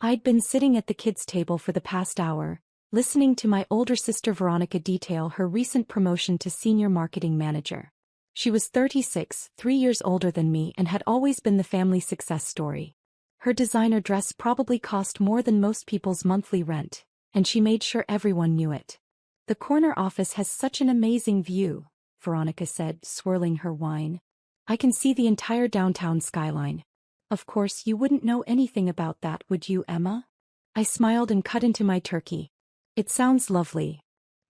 I'd been sitting at the kids' table for the past hour, listening to my older sister Veronica detail her recent promotion to senior marketing manager. She was 36, 3 years older than me, and had always been the family success story. Her designer dress probably cost more than most people's monthly rent, and she made sure everyone knew it. "The corner office has such an amazing view," Veronica said, swirling her wine. "I can see the entire downtown skyline." "Of course you wouldn't know anything about that, would you, Emma?" I smiled and cut into my turkey. "It sounds lovely."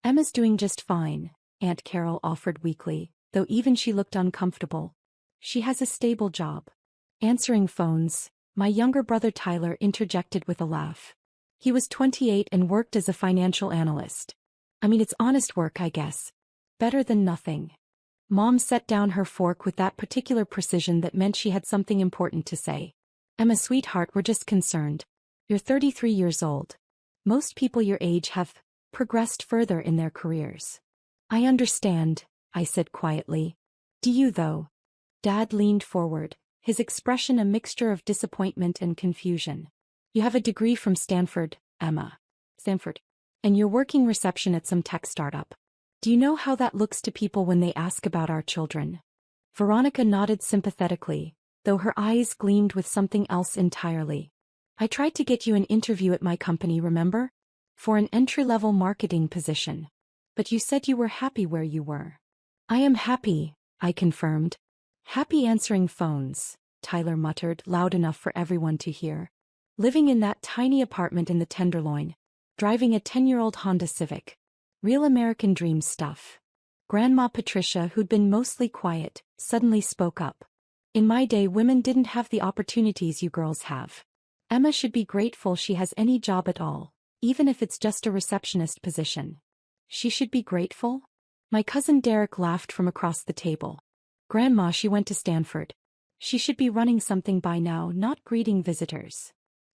"Emma's doing just fine," Aunt Carol offered weakly, though even she looked uncomfortable. "She has a stable job." Answering phones, my younger brother Tyler interjected with a laugh. He was 28 and worked as a financial analyst. "I mean, it's honest work, I guess. Better than nothing." Mom set down her fork with that particular precision that meant she had something important to say. "Emma, sweetheart, we're just concerned. You're 33 years old. Most people your age have progressed further in their careers." "I understand," I said quietly. "Do you, though?" Dad leaned forward, his expression a mixture of disappointment and confusion. "You have a degree from Stanford, Emma. Stanford. And you're working reception at some tech startup. Do you know how that looks to people when they ask about our children?" Veronica nodded sympathetically, though her eyes gleamed with something else entirely. "I tried to get you an interview at my company, remember? For an entry-level marketing position. But you said you were happy where you were." "I am happy," I confirmed. "Happy answering phones," Tyler muttered, loud enough for everyone to hear. "Living in that tiny apartment in the Tenderloin. Driving a 10-year-old Honda Civic. Real American dream stuff." Grandma Patricia, who'd been mostly quiet, suddenly spoke up. "In my day, women didn't have the opportunities you girls have. Emma should be grateful she has any job at all, even if it's just a receptionist position." "She should be grateful?" My cousin Derek laughed from across the table. "Grandma, she went to Stanford. She should be running something by now, not greeting visitors."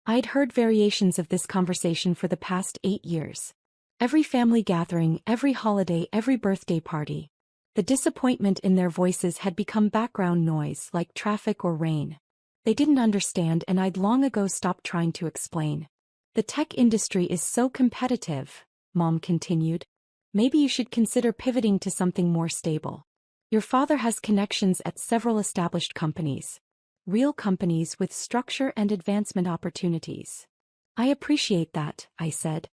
I'd heard variations of this conversation for the past 8 years. Every family gathering, every holiday, every birthday party. The disappointment in their voices had become background noise, like traffic or rain. They didn't understand, and I'd long ago stopped trying to explain. "The tech industry is so competitive," Mom continued. "Maybe you should consider pivoting to something more stable. Your father has connections at several established companies. Real companies with structure and advancement opportunities." "I appreciate that," I said.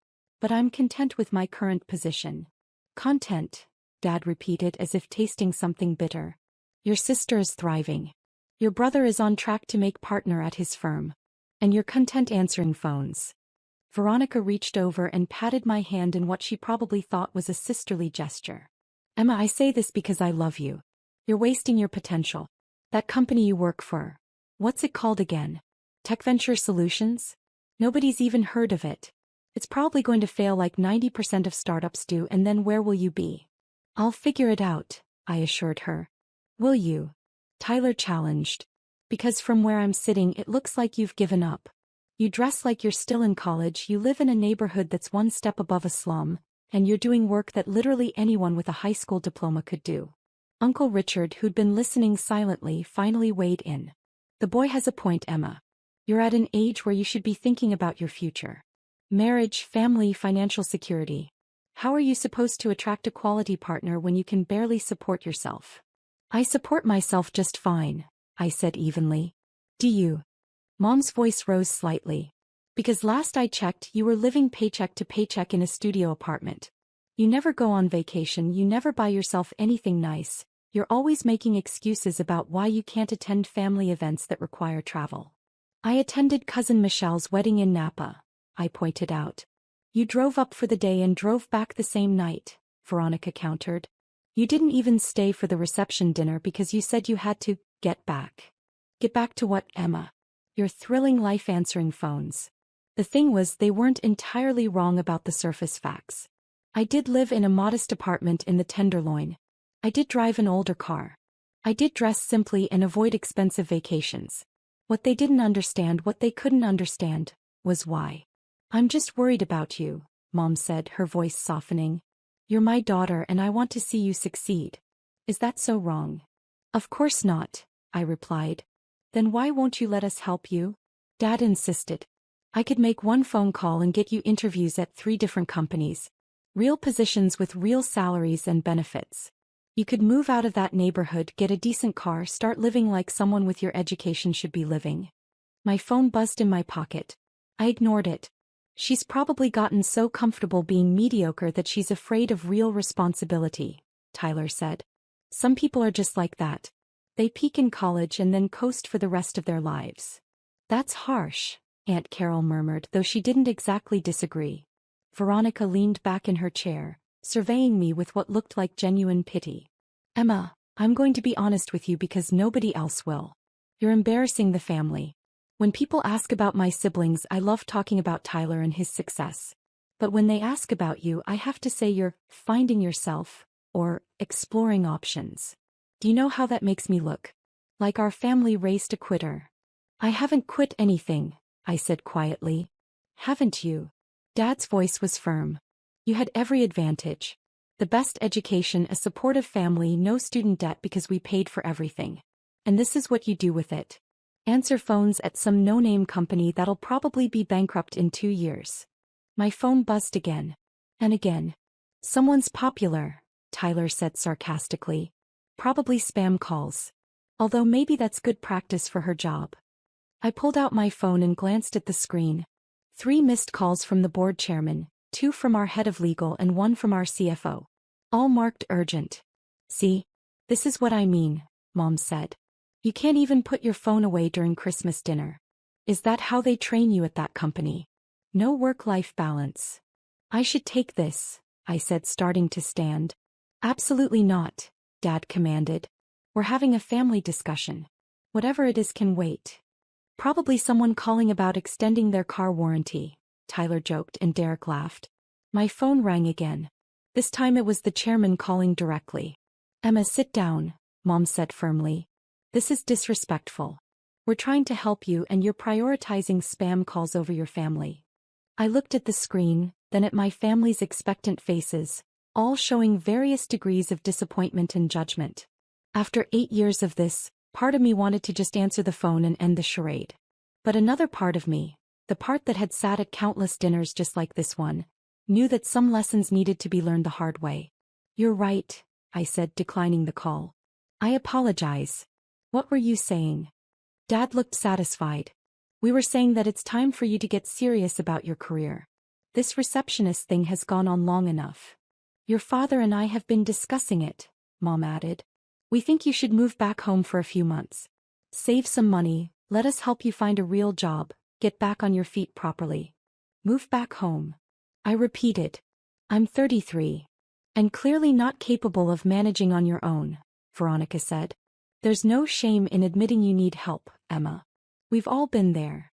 "But I'm content with my current position." "Content," Dad repeated as if tasting something bitter. "Your sister is thriving. Your brother is on track to make partner at his firm. And you're content answering phones." Veronica reached over and patted my hand in what she probably thought was a sisterly gesture. "Emma, I say this because I love you. You're wasting your potential. That company you work for. What's it called again? Tech Venture Solutions? Nobody's even heard of it. It's probably going to fail like 90% of startups do, and then where will you be?" "I'll figure it out," I assured her. "Will you?" Tyler challenged. "Because from where I'm sitting it looks like you've given up. You dress like you're still in college, you live in a neighborhood that's one step above a slum, and you're doing work that literally anyone with a high school diploma could do." Uncle Richard, who'd been listening silently, finally weighed in. "The boy has a point, Emma. You're at an age where you should be thinking about your future. Marriage, family, financial security. How are you supposed to attract a quality partner when you can barely support yourself?" "I support myself just fine," I said evenly. "Do you?" Mom's voice rose slightly. "Because last I checked, you were living paycheck to paycheck in a studio apartment. You never go on vacation, you never buy yourself anything nice, you're always making excuses about why you can't attend family events that require travel." "I attended Cousin Michelle's wedding in Napa," I pointed out. "You drove up for the day and drove back the same night," Veronica countered. "You didn't even stay for the reception dinner because you said you had to get back." "Get back to what, Emma?" "Your thrilling life answering phones." The thing was, they weren't entirely wrong about the surface facts. I did live in a modest apartment in the Tenderloin. I did drive an older car. I did dress simply and avoid expensive vacations. What they didn't understand, what they couldn't understand, was why. "I'm just worried about you," Mom said, her voice softening. "You're my daughter and I want to see you succeed. Is that so wrong?" "Of course not," I replied. "Then why won't you let us help you?" Dad insisted. I could make one phone call and get you interviews at 3 different companies. Real positions with real salaries and benefits. You could move out of that neighborhood, get a decent car, start living like someone with your education should be living. My phone buzzed in my pocket. I ignored it. She's probably gotten so comfortable being mediocre that she's afraid of real responsibility, Tyler said. Some people are just like that. They peak in college and then coast for the rest of their lives. That's harsh, Aunt Carol murmured, though she didn't exactly disagree. Veronica leaned back in her chair, surveying me with what looked like genuine pity. Emma, I'm going to be honest with you because nobody else will. You're embarrassing the family. When people ask about my siblings, I love talking about Tyler and his success. But when they ask about you, I have to say you're finding yourself, or exploring options. Do you know how that makes me look? Like our family raised a quitter. I haven't quit anything, I said quietly. Haven't you? Dad's voice was firm. You had every advantage. The best education, a supportive family, no student debt because we paid for everything. And this is what you do with it. Answer phones at some no-name company that'll probably be bankrupt in 2 years. My phone buzzed again. And again. Someone's popular, Tyler said sarcastically. Probably spam calls. Although maybe that's good practice for her job. I pulled out my phone and glanced at the screen. 3 missed calls from the board chairman, 2 from our head of legal and 1 from our CFO. All marked urgent. See? This is what I mean, Mom said. You can't even put your phone away during Christmas dinner. Is that how they train you at that company? No work-life balance. I should take this, I said, starting to stand. Absolutely not, Dad commanded. We're having a family discussion. Whatever it is can wait. Probably someone calling about extending their car warranty, Tyler joked, and Derek laughed. My phone rang again. This time it was the chairman calling directly. Emma, sit down, Mom said firmly. This is disrespectful. We're trying to help you and you're prioritizing spam calls over your family. I looked at the screen, then at my family's expectant faces, all showing various degrees of disappointment and judgment. After 8 years of this, part of me wanted to just answer the phone and end the charade. But another part of me, the part that had sat at countless dinners just like this one, knew that some lessons needed to be learned the hard way. You're right, I said, declining the call. I apologize. What were you saying? Dad looked satisfied. We were saying that it's time for you to get serious about your career. This receptionist thing has gone on long enough. Your father and I have been discussing it, Mom added. We think you should move back home for a few months. Save some money, let us help you find a real job, get back on your feet properly. Move back home. I repeated. I'm 33. And clearly not capable of managing on your own, Veronica said. There's no shame in admitting you need help, Emma. We've all been there.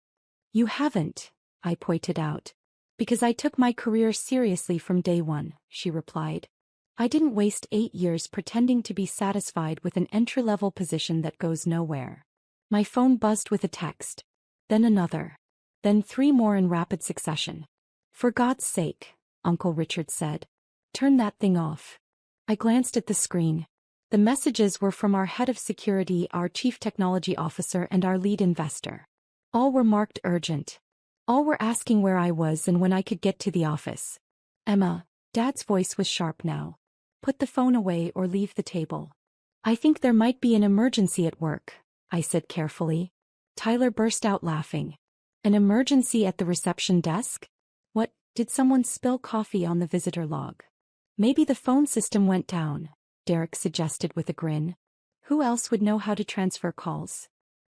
You haven't, I pointed out. Because I took my career seriously from day one, she replied. I didn't waste 8 years pretending to be satisfied with an entry-level position that goes nowhere. My phone buzzed with a text. Then another. Then 3 more in rapid succession. For God's sake, Uncle Richard said. Turn that thing off. I glanced at the screen. The messages were from our head of security, our chief technology officer, and our lead investor. All were marked urgent. All were asking where I was and when I could get to the office. Emma, Dad's voice was sharp now. Put the phone away or leave the table. I think there might be an emergency at work, I said carefully. Tyler burst out laughing. An emergency at the reception desk? What, did someone spill coffee on the visitor log? Maybe the phone system went down, Derek suggested with a grin. Who else would know how to transfer calls?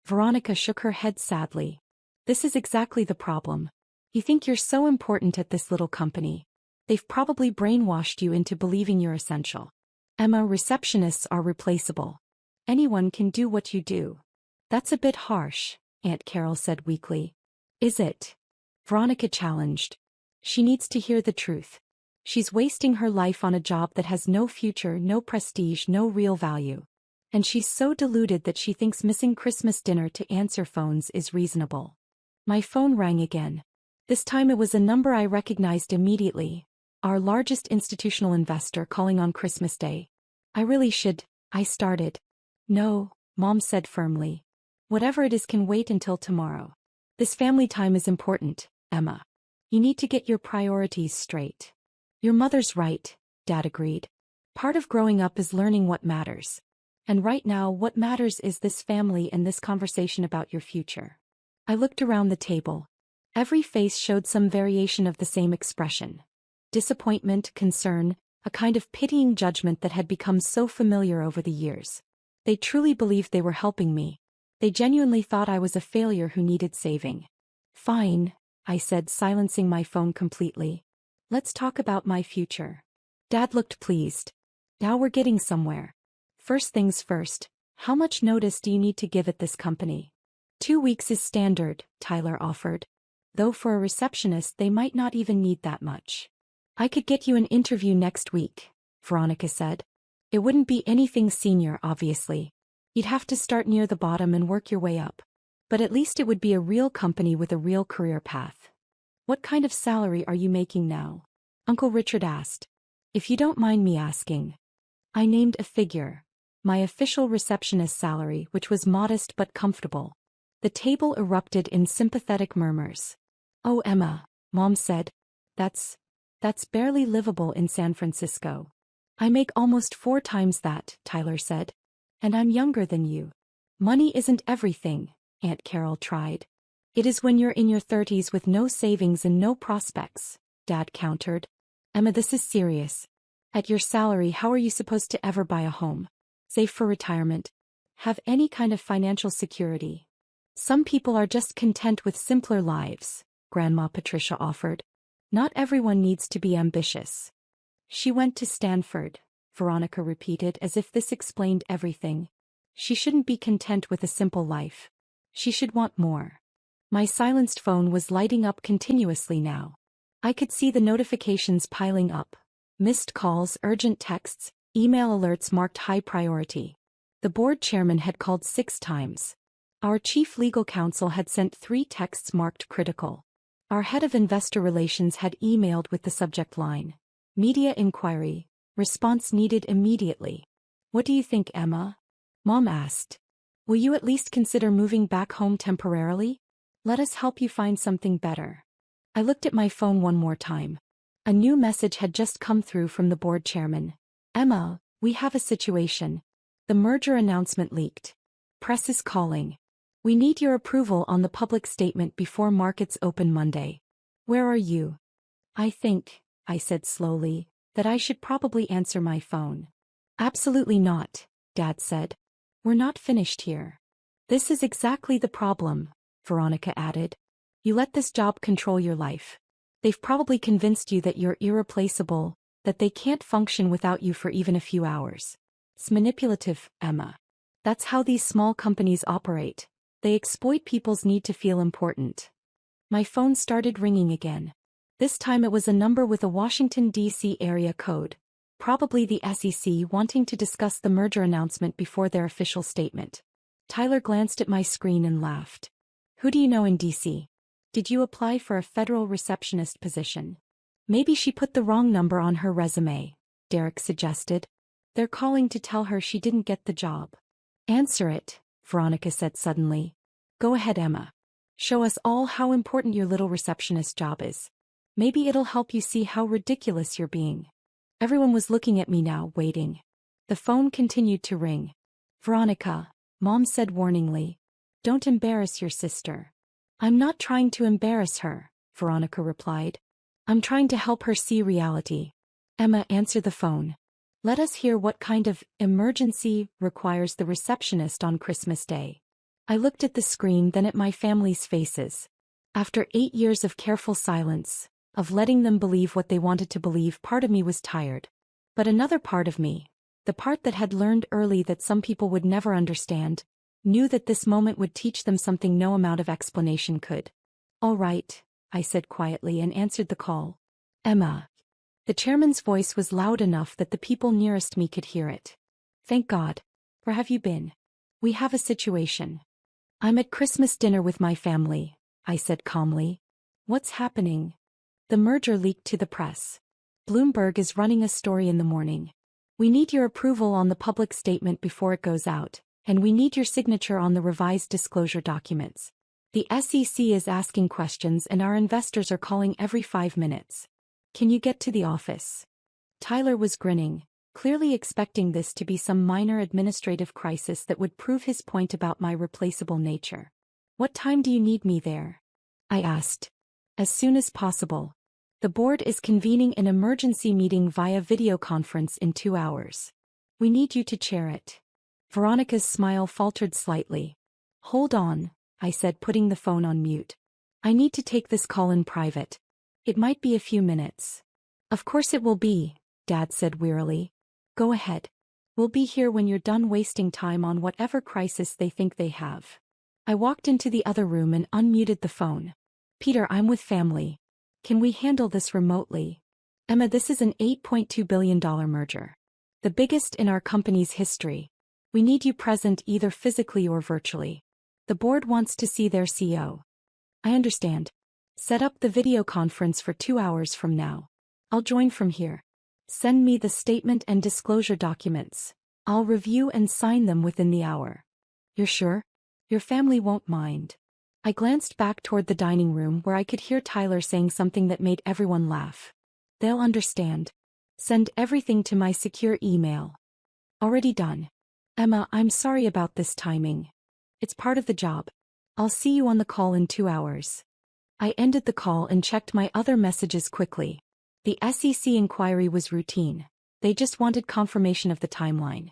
Veronica shook her head sadly. This is exactly the problem. You think you're so important at this little company. They've probably brainwashed you into believing you're essential. Emma, receptionists are replaceable. Anyone can do what you do. That's a bit harsh, Aunt Carol said weakly. Is it? Veronica challenged. She needs to hear the truth. She's wasting her life on a job that has no future, no prestige, no real value. And she's so deluded that she thinks missing Christmas dinner to answer phones is reasonable. My phone rang again. This time it was a number I recognized immediately. Our largest institutional investor calling on Christmas Day. I really should, I started. No, Mom said firmly. Whatever it is can wait until tomorrow. This family time is important, Emma. You need to get your priorities straight. Your mother's right, Dad agreed. Part of growing up is learning what matters. And right now what matters is this family and this conversation about your future. I looked around the table. Every face showed some variation of the same expression. Disappointment, concern, a kind of pitying judgment that had become so familiar over the years. They truly believed they were helping me. They genuinely thought I was a failure who needed saving. Fine, I said, silencing my phone completely. Let's talk about my future. Dad looked pleased. Now we're getting somewhere. First things first, how much notice do you need to give at this company? 2 weeks is standard, Tyler offered. Though for a receptionist they might not even need that much. I could get you an interview next week, Veronica said. It wouldn't be anything senior, obviously. You'd have to start near the bottom and work your way up. But at least it would be a real company with a real career path. What kind of salary are you making now? Uncle Richard asked. If you don't mind me asking. I named a figure. My official receptionist salary, which was modest but comfortable. The table erupted in sympathetic murmurs. Oh, Emma, Mom said. That's barely livable in San Francisco. I make almost 4 times that, Tyler said. And I'm younger than you. Money isn't everything, Aunt Carol tried. It is when you're in your 30s with no savings and no prospects, Dad countered. Emma, this is serious. At your salary, how are you supposed to ever buy a home? Save for retirement? Have any kind of financial security? Some people are just content with simpler lives, Grandma Patricia offered. Not everyone needs to be ambitious. She went to Stanford, Veronica repeated as if this explained everything. She shouldn't be content with a simple life. She should want more. My silenced phone was lighting up continuously now. I could see the notifications piling up. Missed calls, urgent texts, email alerts marked high priority. The board chairman had called 6 times. Our chief legal counsel had sent 3 texts marked critical. Our head of investor relations had emailed with the subject line. Media inquiry. Response needed immediately. What do you think, Emma? Mom asked. Will you at least consider moving back home temporarily? Let us help you find something better. I looked at my phone one more time. A new message had just come through from the board chairman. Emma, we have a situation. The merger announcement leaked. Press is calling. We need your approval on the public statement before markets open Monday. Where are you? I think, I said slowly, that I should probably answer my phone. Absolutely not, Dad said. We're not finished here. This is exactly the problem, Veronica added. You let this job control your life. They've probably convinced you that you're irreplaceable, that they can't function without you for even a few hours. It's manipulative, Emma. That's how these small companies operate. They exploit people's need to feel important. My phone started ringing again. This time it was a number with a Washington, D.C. area code. Probably the SEC wanting to discuss the merger announcement before their official statement. Tyler glanced at my screen and laughed. Who do you know in D.C.? Did you apply for a federal receptionist position? Maybe she put the wrong number on her resume, Derek suggested. They're calling to tell her she didn't get the job. Answer it, Veronica said suddenly. Go ahead, Emma. Show us all how important your little receptionist job is. Maybe it'll help you see how ridiculous you're being. Everyone was looking at me now, waiting. The phone continued to ring. Veronica, Mom said warningly. Don't embarrass your sister. I'm not trying to embarrass her, Veronica replied. I'm trying to help her see reality. Emma, answer the phone. Let us hear what kind of emergency requires the receptionist on Christmas Day. I looked at the screen, then at my family's faces. After 8 years of careful silence, of letting them believe what they wanted to believe, part of me was tired. But another part of me, the part that had learned early that some people would never understand, knew that this moment would teach them something no amount of explanation could. All right, I said quietly and answered the call. Emma. The chairman's voice was loud enough that the people nearest me could hear it. Thank God. Where have you been? We have a situation. I'm at Christmas dinner with my family, I said calmly. What's happening? The merger leaked to the press. Bloomberg is running a story in the morning. We need your approval on the public statement before it goes out, and we need your signature on the revised disclosure documents. The SEC is asking questions and our investors are calling every 5 minutes. Can you get to the office? Tyler was grinning, clearly expecting this to be some minor administrative crisis that would prove his point about my replaceable nature. What time do you need me there? I asked. As soon as possible. The board is convening an emergency meeting via video conference in 2 hours. We need you to chair it. Veronica's smile faltered slightly. Hold on, I said, putting the phone on mute. I need to take this call in private. It might be a few minutes. Of course it will be, Dad said wearily. Go ahead. We'll be here when you're done wasting time on whatever crisis they think they have. I walked into the other room and unmuted the phone. Peter, I'm with family. Can we handle this remotely? Emma, this is an $8.2 billion merger. The biggest in our company's history. We need you present either physically or virtually. The board wants to see their CEO. I understand. Set up the video conference for 2 hours from now. I'll join from here. Send me the statement and disclosure documents. I'll review and sign them within the hour. You're sure? Your family won't mind. I glanced back toward the dining room where I could hear Tyler saying something that made everyone laugh. They'll understand. Send everything to my secure email. Already done. Emma, I'm sorry about this timing. It's part of the job. I'll see you on the call in 2 hours. I ended the call and checked my other messages quickly. The SEC inquiry was routine. They just wanted confirmation of the timeline.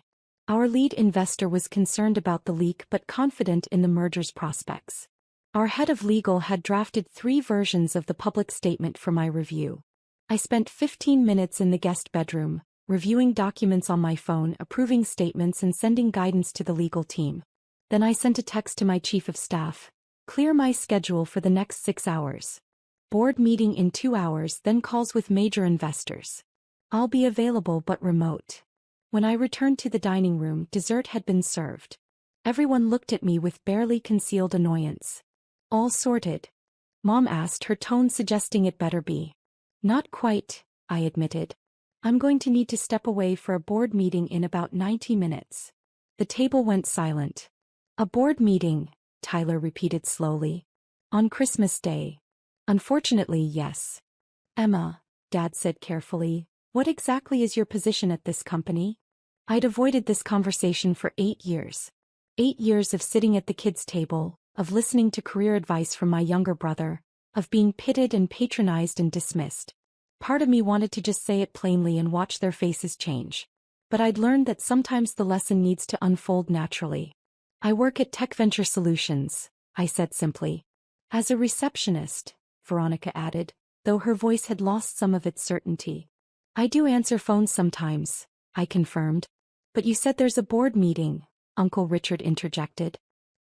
Our lead investor was concerned about the leak but confident in the merger's prospects. Our head of legal had drafted 3 versions of the public statement for my review. I spent 15 minutes in the guest bedroom, reviewing documents on my phone, approving statements and sending guidance to the legal team. Then I sent a text to my chief of staff. Clear my schedule for the next 6 hours. Board meeting in 2 hours, then calls with major investors. I'll be available but remote. When I returned to the dining room, dessert had been served. Everyone looked at me with barely concealed annoyance. All sorted? Mom asked, her tone suggesting it better be. Not quite, I admitted. I'm going to need to step away for a board meeting in about 90 minutes. The table went silent. A board meeting, Tyler repeated slowly. On Christmas Day. Unfortunately, yes. Emma, Dad said carefully, what exactly is your position at this company? I'd avoided this conversation for 8 years. 8 years of sitting at the kids' table, of listening to career advice from my younger brother, of being pitted and patronized and dismissed. Part of me wanted to just say it plainly and watch their faces change. But I'd learned that sometimes the lesson needs to unfold naturally. I work at Tech Venture Solutions, I said simply. As a receptionist, Veronica added, though her voice had lost some of its certainty. I do answer phones sometimes, I confirmed. But you said there's a board meeting, Uncle Richard interjected.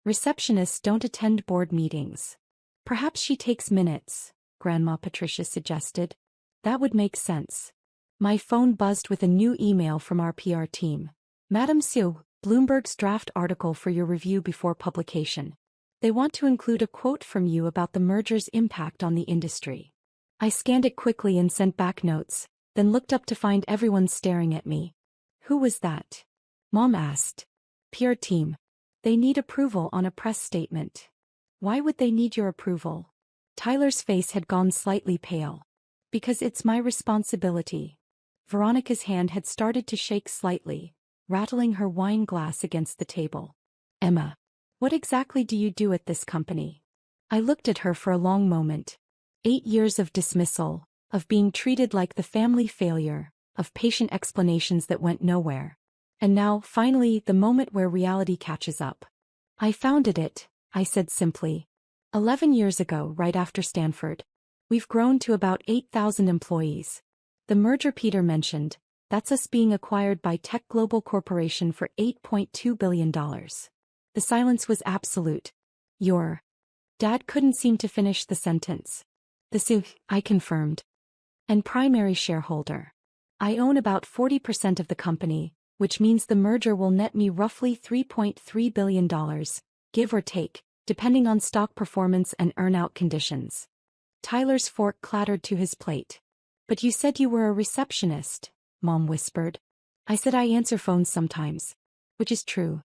Receptionists don't attend board meetings. Perhaps she takes minutes, Grandma Patricia suggested. That would make sense. My phone buzzed with a new email from our PR team. Madam Sue, Bloomberg's draft article for your review before publication. They want to include a quote from you about the merger's impact on the industry. I scanned it quickly and sent back notes, then looked up to find everyone staring at me. Who was that? Mom asked. PR team. They need approval on a press statement. Why would they need your approval? Tyler's face had gone slightly pale. Because it's my responsibility. Veronica's hand had started to shake slightly, rattling her wine glass against the table. Emma, what exactly do you do at this company? I looked at her for a long moment. 8 years of dismissal, of being treated like the family failure, of patient explanations that went nowhere. And now, finally, the moment where reality catches up. I founded it, I said simply. 11 years ago, right after Stanford. We've grown to about 8,000 employees. The merger Peter mentioned, that's us being acquired by Tech Global Corporation for $8.2 billion. The silence was absolute. Your Dad couldn't seem to finish the sentence. I confirmed. And primary shareholder. I own about 40% of the company, which means the merger will net me roughly $3.3 billion, give or take, depending on stock performance and earn-out conditions. Tyler's fork clattered to his plate. But you said you were a receptionist, Mom whispered. I said I answer phones sometimes. Which is true.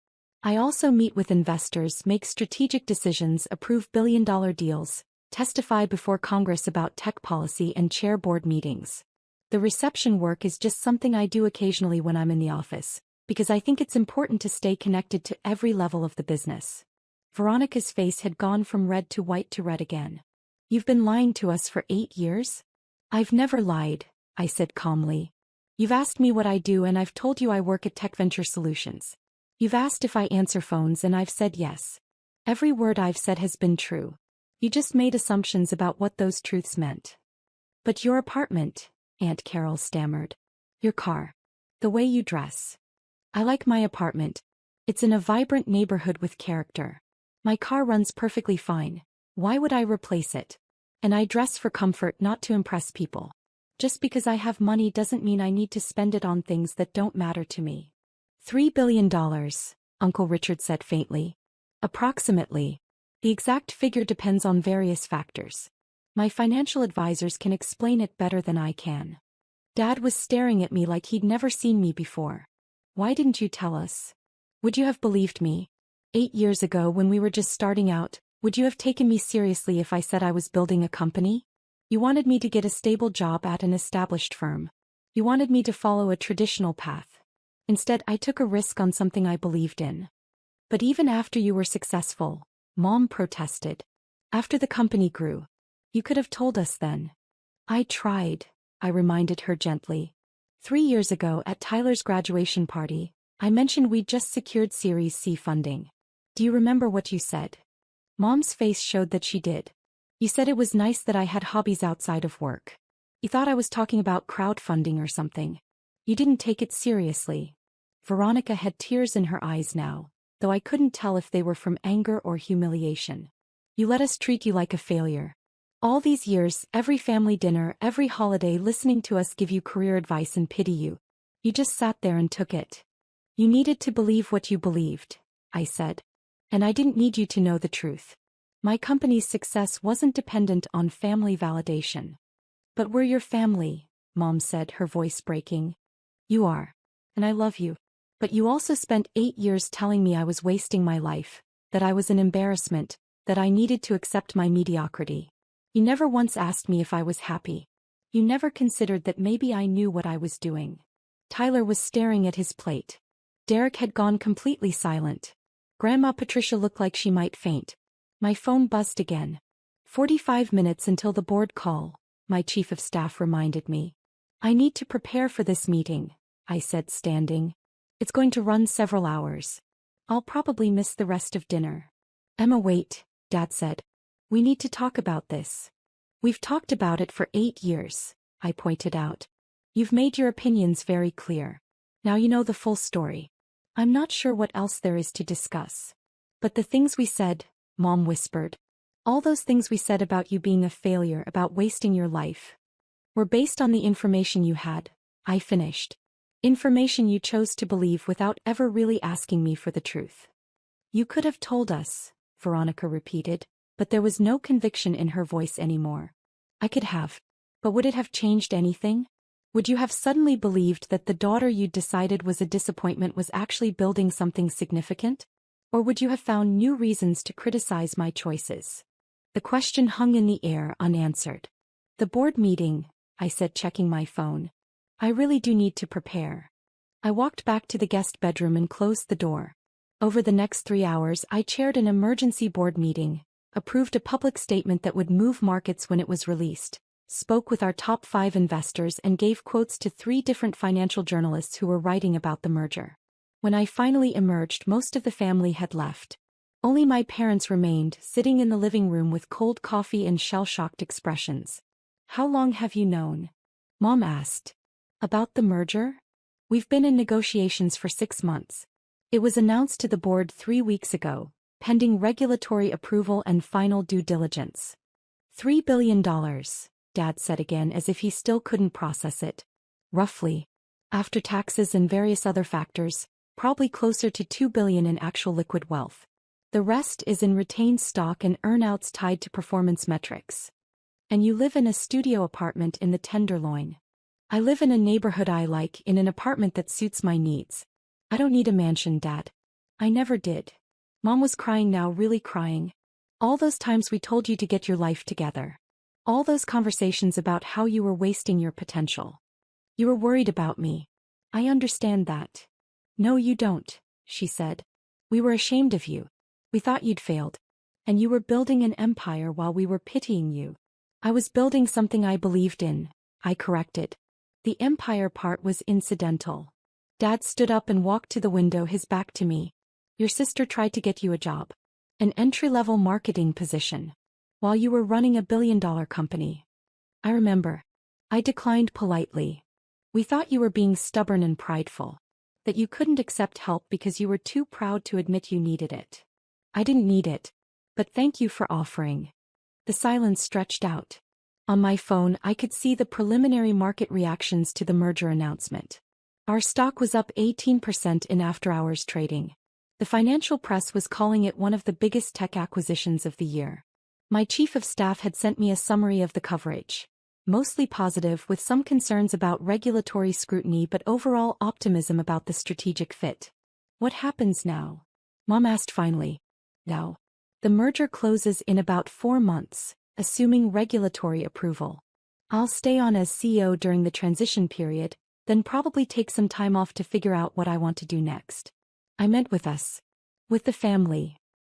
I also meet with investors, make strategic decisions, approve billion-dollar deals, testify before Congress about tech policy and chair board meetings. The reception work is just something I do occasionally when I'm in the office, because I think it's important to stay connected to every level of the business. Veronica's face had gone from red to white to red again. You've been lying to us for 8 years? I've never lied, I said calmly. You've asked me what I do and I've told you I work at Tech Venture Solutions. You've asked if I answer phones and I've said yes. Every word I've said has been true. You just made assumptions about what those truths meant. But your apartment, Aunt Carol stammered. Your car. The way you dress. I like my apartment. It's in a vibrant neighborhood with character. My car runs perfectly fine. Why would I replace it? And I dress for comfort, not to impress people. Just because I have money doesn't mean I need to spend it on things that don't matter to me. $3 billion, Uncle Richard said faintly. Approximately. The exact figure depends on various factors. My financial advisors can explain it better than I can. Dad was staring at me like he'd never seen me before. Why didn't you tell us? Would you have believed me? 8 years ago when we were just starting out, would you have taken me seriously if I said I was building a company? You wanted me to get a stable job at an established firm. You wanted me to follow a traditional path. Instead, I took a risk on something I believed in. But even after you were successful, Mom protested. After the company grew. You could have told us then. I tried, I reminded her gently. 3 years ago at Tyler's graduation party, I mentioned we'd just secured Series C funding. Do you remember what you said? Mom's face showed that she did. You said it was nice that I had hobbies outside of work. You thought I was talking about crowdfunding or something. You didn't take it seriously. Veronica had tears in her eyes now, though I couldn't tell if they were from anger or humiliation. You let us treat you like a failure. All these years, every family dinner, every holiday, listening to us give you career advice and pity you. You just sat there and took it. You needed to believe what you believed, I said. And I didn't need you to know the truth. My company's success wasn't dependent on family validation. But we're your family, Mom said, her voice breaking. You are. And I love you. But you also spent 8 years telling me I was wasting my life, that I was an embarrassment, that I needed to accept my mediocrity. You never once asked me if I was happy. You never considered that maybe I knew what I was doing. Tyler was staring at his plate. Derek had gone completely silent. Grandma Patricia looked like she might faint. My phone buzzed again. 45 minutes until the board call, my chief of staff reminded me. I need to prepare for this meeting, I said, standing. It's going to run several hours. I'll probably miss the rest of dinner. Emma, wait, Dad said. We need to talk about this. We've talked about it for 8 years, I pointed out. You've made your opinions very clear. Now you know the full story. I'm not sure what else there is to discuss. But the things we said, Mom whispered. All those things we said about you being a failure, about wasting your life, were based on the information you had, I finished. Information you chose to believe without ever really asking me for the truth. You could have told us, Veronica repeated, but there was no conviction in her voice anymore. I could have. But would it have changed anything? Would you have suddenly believed that the daughter you'd decided was a disappointment was actually building something significant? Or would you have found new reasons to criticize my choices? The question hung in the air unanswered. The board meeting, I said, checking my phone. I really do need to prepare. I walked back to the guest bedroom and closed the door. Over the next 3 hours I chaired an emergency board meeting, approved a public statement that would move markets when it was released, spoke with our top 5 investors and gave quotes to 3 different financial journalists who were writing about the merger. When I finally emerged, most of the family had left. Only my parents remained, sitting in the living room with cold coffee and shell-shocked expressions. How long have you known? Mom asked. About the merger? We've been in negotiations for 6 months. It was announced to the board 3 weeks ago, pending regulatory approval and final due diligence. $3 billion, Dad said again as if he still couldn't process it. Roughly. After taxes and various other factors, probably closer to $2 billion in actual liquid wealth. The rest is in retained stock and earnouts tied to performance metrics. And you live in a studio apartment in the Tenderloin. I live in a neighborhood I like, in an apartment that suits my needs. I don't need a mansion, Dad. I never did. Mom was crying now, really crying. All those times we told you to get your life together. All those conversations about how you were wasting your potential. You were worried about me. I understand that. No, you don't, she said. We were ashamed of you. We thought you'd failed. And you were building an empire while we were pitying you. I was building something I believed in, I corrected. The empire part was incidental. Dad stood up and walked to the window, his back to me. Your sister tried to get you a job. An entry-level marketing position. While you were running $1 billion company. I remember. I declined politely. We thought you were being stubborn and prideful. That you couldn't accept help because you were too proud to admit you needed it. I didn't need it. But thank you for offering. The silence stretched out. On my phone, I could see the preliminary market reactions to the merger announcement. Our stock was up 18% in after-hours trading. The financial press was calling it one of the biggest tech acquisitions of the year. My chief of staff had sent me a summary of the coverage. Mostly positive, with some concerns about regulatory scrutiny but overall optimism about the strategic fit. What happens now? Mom asked finally. Now. The merger closes in about 4 months, assuming regulatory approval. I'll stay on as CEO during the transition period, then probably take some time off to figure out what I want to do next. I meant with us. With the family.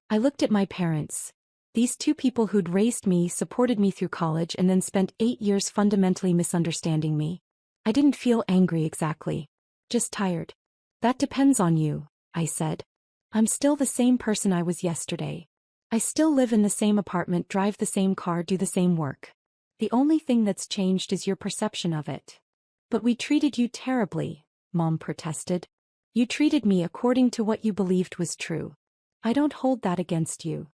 I looked at my parents. These two people who'd raised me, supported me through college, and then spent 8 years fundamentally misunderstanding me. I didn't feel angry exactly. Just tired. That depends on you, I said. I'm still the same person I was yesterday. I still live in the same apartment, drive the same car, do the same work. The only thing that's changed is your perception of it. But we treated you terribly, Mom protested. You treated me according to what you believed was true. I don't hold that against you.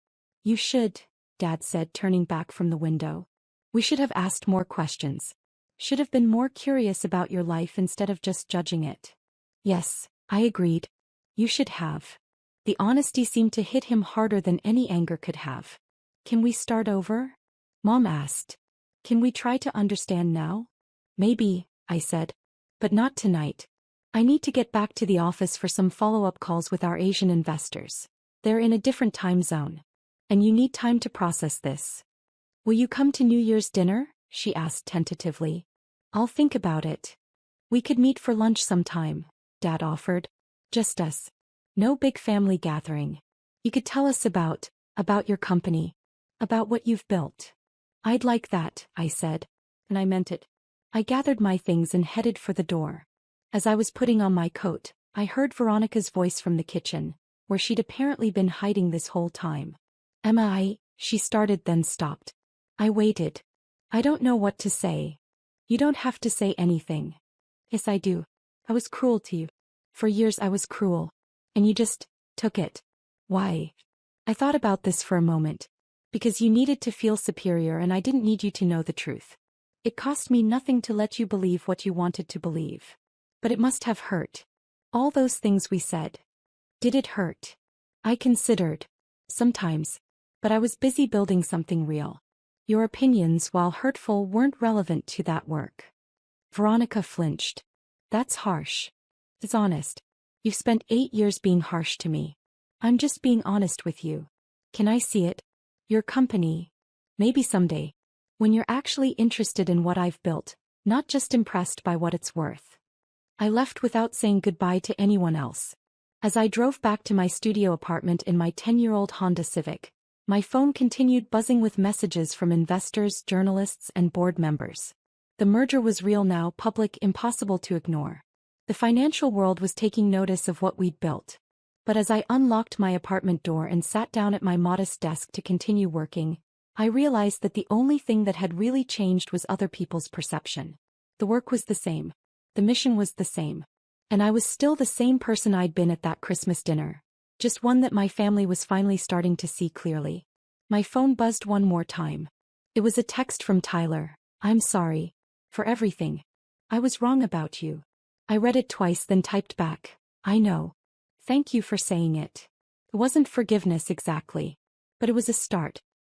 You should, Dad said, turning back from the window. We should have asked more questions. Should have been more curious about your life instead of just judging it. Yes, I agreed. You should have. The honesty seemed to hit him harder than any anger could have. Can we start over? Mom asked. Can we try to understand now? Maybe, I said. But not tonight. I need to get back to the office for some follow-up calls with our Asian investors. They're in a different time zone. And you need time to process this. Will you come to New Year's dinner? She asked tentatively. I'll think about it. We could meet for lunch sometime, Dad offered. Just us. No big family gathering. You could tell us about your company. About what you've built. I'd like that, I said. And I meant it. I gathered my things and headed for the door. As I was putting on my coat, I heard Veronica's voice from the kitchen, where she'd apparently been hiding this whole time. Emma, she started then stopped. I waited. I don't know what to say. You don't have to say anything. Yes, I do. I was cruel to you. For years I was cruel. And you just took it. Why? I thought about this for a moment. Because you needed to feel superior and I didn't need you to know the truth. It cost me nothing to let you believe what you wanted to believe. But it must have hurt. All those things we said. Did it hurt? I considered. Sometimes. But I was busy building something real. Your opinions, while hurtful, weren't relevant to that work. Veronica flinched. That's harsh. It's honest. You've spent 8 years being harsh to me. I'm just being honest with you. Can I see it? Your company. Maybe someday. When you're actually interested in what I've built, not just impressed by what it's worth. I left without saying goodbye to anyone else. As I drove back to my studio apartment in my 10-year-old Honda Civic, my phone continued buzzing with messages from investors, journalists, and board members. The merger was real now, public, impossible to ignore. The financial world was taking notice of what we'd built. But as I unlocked my apartment door and sat down at my modest desk to continue working, I realized that the only thing that had really changed was other people's perception. The work was the same. The mission was the same. And I was still the same person I'd been at that Christmas dinner. Just one that my family was finally starting to see clearly. My phone buzzed one more time. It was a text from Tyler. I'm sorry. For everything. I was wrong about you. I read it twice then typed back. I know. Thank you for saying it. It wasn't forgiveness exactly. But it was a start.